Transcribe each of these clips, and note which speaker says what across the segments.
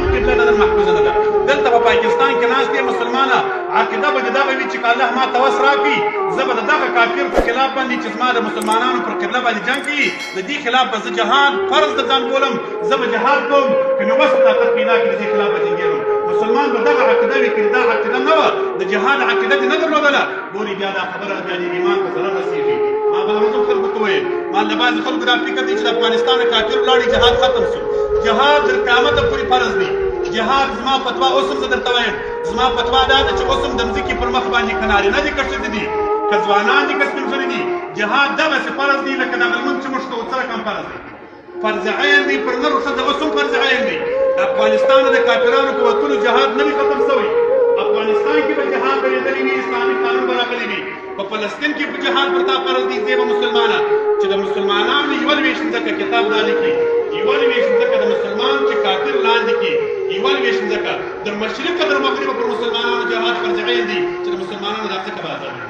Speaker 1: مسلمان قبله نن محفوظه نه ده. دلته په پاکستان کې ناست دی مسلمانه عقیده به د دغه وي چې الله ما ته وس راکړي زه به د دغه کافر په خلاف باندې چې زما د مسلمانانو پر قبله باندې جنګ کوي د دې خلاف به زه جهاد فرض د ځان بولم زه به جهاد کوم که مې وس طاقت پیدا کړي د دې خلاف به جنګېږم. مسلمان به دغه عقیده وي که دا عقیده نه وه د جهاد عقیده دې نه درلودله ګوري بیا دا خبره بیا د ایمان په ضرر رسېږي. ما بله ورځ هم خلکو ته ویل ما له بعضې خلکو دا فکر دی چې د افغانستان کافر ولاړې جهاد ختم شو. جهاد تر قیامته پورې فرض دی. جهاد زما فتوا اوس هم زه درته وایم زما فتوا دا ده چې اوس هم د مځکې پر مخ باندې که نارینه دي که ښځې دي که ځوانان دي که سپین ږیري دي جهاد دغسې فرض دی لکه دغه لمونځ چې موږ کوو څه رقم فرض دی. فرض عین دی پر نر و ښځه اوس هم فرض عین دی. افغانستان د کافرانو په وتلو جهاد نه وي ختم شوی. افغانستان کې به جهاد درېدلی وي اسلامي قانون به راغلی وي. په فلسطین کې به جهاد پر تا فرض دی زه به مسلمانه چې د مسلمانانو یوه لوېشت ځکه کتاب دا لیکي یوه لوېشت ځکه د مسلمان چې کافر لاندې کړي یوه لوېشت ځکه در مشرقه در مغربه پر مسلمانانو جهاد فرض عین دی چې د مسلمانانو دا ځکه به ازاد وي.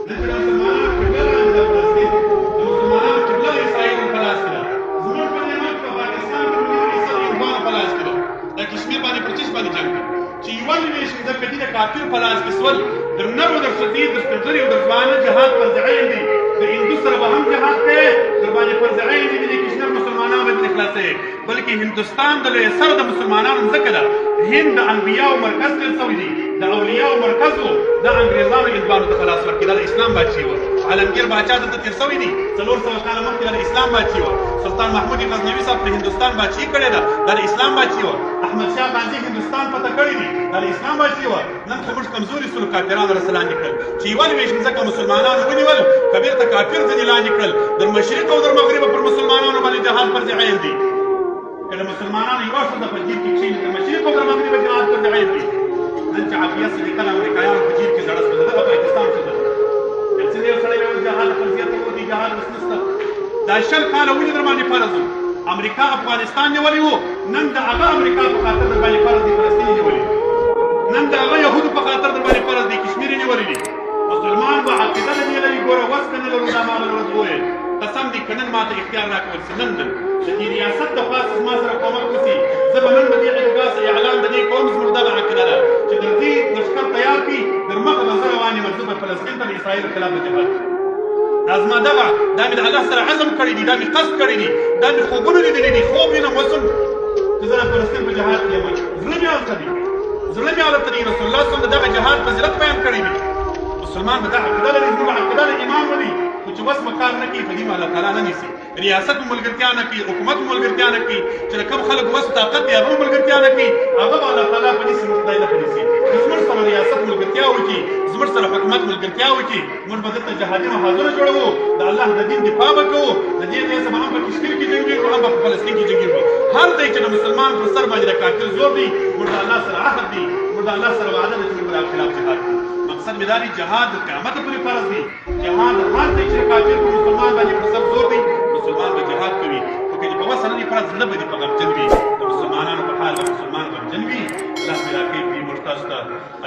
Speaker 1: نن چې د مسلمانانو قبله لاندې ده فلسطین د مسلمانانو قبله د اسرائیلو په لاس کې ده. زموږ په دې ملک په پاکستان کې د عیسی یهودانو په لاس کې ده. د کشمیر باندې پر چیش باندې جنګ کوي چې یوه لوېشت ځکه دي د کافر په لاس کې سول در نرو در ښځې در سپین ږیري او در ځوانه جهاد فرض عین دی. د هندو سره به هم جهاد کوې در باندې فرض عین دی د کشمیر مسلمانان به دې خلاصوي بلکې هندوستان د لوی سر د مسلمانانو ځکه ده. هند د انبیاو مرکز تېر شوی دی د اولیاو مرکز و د انګریزانو هندوانو ته خلاص ورکړي دا د اسلام بادشي وه. عالمګیر باچا دلته تېر شوی دی 400 کاله مخکې دا د اسلام بادشي وه. سلطان محمود غزنوي صاحب د هندوستان بادشي کړې ده دا د اسلام بادشي وه. احمدشاه غازي هندوستان فتح کړی دی دا د اسلام بادشي وه. نن خو موږ کمزوري سولو کافرانو رسه لاندې کړل چې یوه لوېشت ځکه مسلمانانو ونیول که بېرته کافر ځینې لاندې کړل در مشرق او در مغربه پر مسلمانانو باندې جهاد فرض عین دی. که د مسلمانانو یوه ښځه په جیب کې کښېني د مشرق او در مغربه جهاد فرض عین دی. نن چې عافیه صدیقه د امریکایانو په جیب کې زړه شوه د دغه پاکستان ښځه یو څه یو سړی به جهاد فرضیت وکړي جهاد اوس نشته. دا 20 کاله ولې در باندې فرض و امریکا افغانستان نیولی و نن د هغه امریکا په خاطر در باندې فرض دی فلسطین نیولی نن د هغه یهودو په خاطر در باندې فرض دی کشمیر یې نیولی دي. مسلمان به عقیده د دې لري ګوره وس که نه لرو دا ما بله ورځ وویل قسم دی که نن ما ته اختیار راکول شي نن د دې ریاست د خوا زما سره کومک وشي زه به نن د دې اعتراض اعلان د دې کوم زموږ دغه عقیده ده چې در دې لښکر تیار کړي در مخه به زه روان یم زه به فلسطین ته د اسرائیلو خلاف به جهاد کوم. دا زما دغه دا مې د الله سره عزم کړی دي دا مې قصد کړی دي دا مې خوبونه لیدلي دي خوب وینم وسم چې زه د فلسطین په جهاد کې یم زړه مې هلته دی زړه مې هلته دی رسول الله صلی الله د دغه جهاد فضیلت بیان کړی دی. مسلمان به دا عقیده لري زموږ عقیده د ایمان ولري خو چې بس به کار نه کوي په دې به الله تعالی نه نیسي. ریاست مو ملګرتیا نه کوي حکومت مو ملګرتیا نه کوي چې د کوم خلک وس طاقت دی هغه مو ملګرتیا نه کوي هغه به الله تعالی په نیسي موږ خدای نه په نیسي. زموږ سره ریاست ملګرتیا وکړي زموږ سره حکومت ملګرتیا وکړي موږ به دلته جهادي محاذونه جوړوو د الله د دین دفاع به کوو د دې ځای څخه هم په کشمیر کې جنګېږو هم په فلسطین کې جنګېږو. هر ځای چې د مسلمان پر سر باندې د کافر زور دی موږ د الله سره عهد دی موږ د الله سره وعده ده چې موږ به د خلاف جهاد کوو. مقصد مې دا دی جهاد د قیامته پورې فرض دی. جهاد هر ځای چې کافر په مسلمان باندې پر سر زور دی مسلمان به جهاد کوي خو که په وسه نه دي فرض نه به دي په غمجن وي د مسلمانانو په حال به مسلمان غمجن وي. الله دې راکړي دې موږ تاسو ته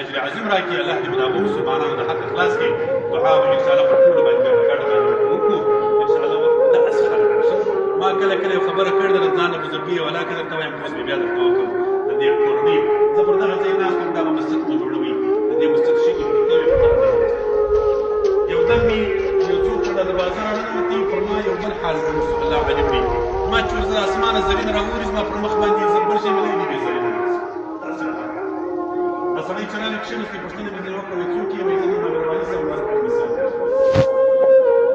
Speaker 1: اجر عظیم راکړي الله دې د هغو مسلمانانو د حق خلاص کړي. دعا به انشاءالله پر ټولو باندې ګډه باندې وکړو انشاءالله داسې خلک راشي. ما کله کله یو خبره کړې ده د ځان نه بزرګي ولا که درته وایم اوس بیا درته وکړم د دې کورنۍ زه پر دغه ځای ناست وم دغه مسجد مو جوړوي د دې مسجد شکل ورته وي په دغه ځای یو دم مې یو څوک په دروازه راننوتي پر ما یو بل حال رسول الله عجب دی ما چې ورځ د اسمانه زرین راوري زما پر مخ باندې زربر شي مې نه دي زرین دا سړی چې رانه کښېناستې پوښتنه مې ځینې وکړه څوک یې مې ځینې مهرباني سره ورکړه مثال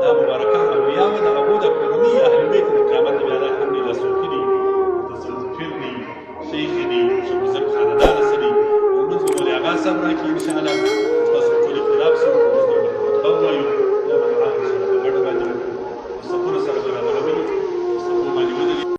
Speaker 1: دا مبارکه اولیا وه د هغو د کورنۍ اهل بیت د قیامت بیا دا الحمدلله صوفي دي متصوفین دي شیخ دي شیخ بزرګ خاندانه څه دي لمونځ به مولي اغا صاحب راکړي انشاءالله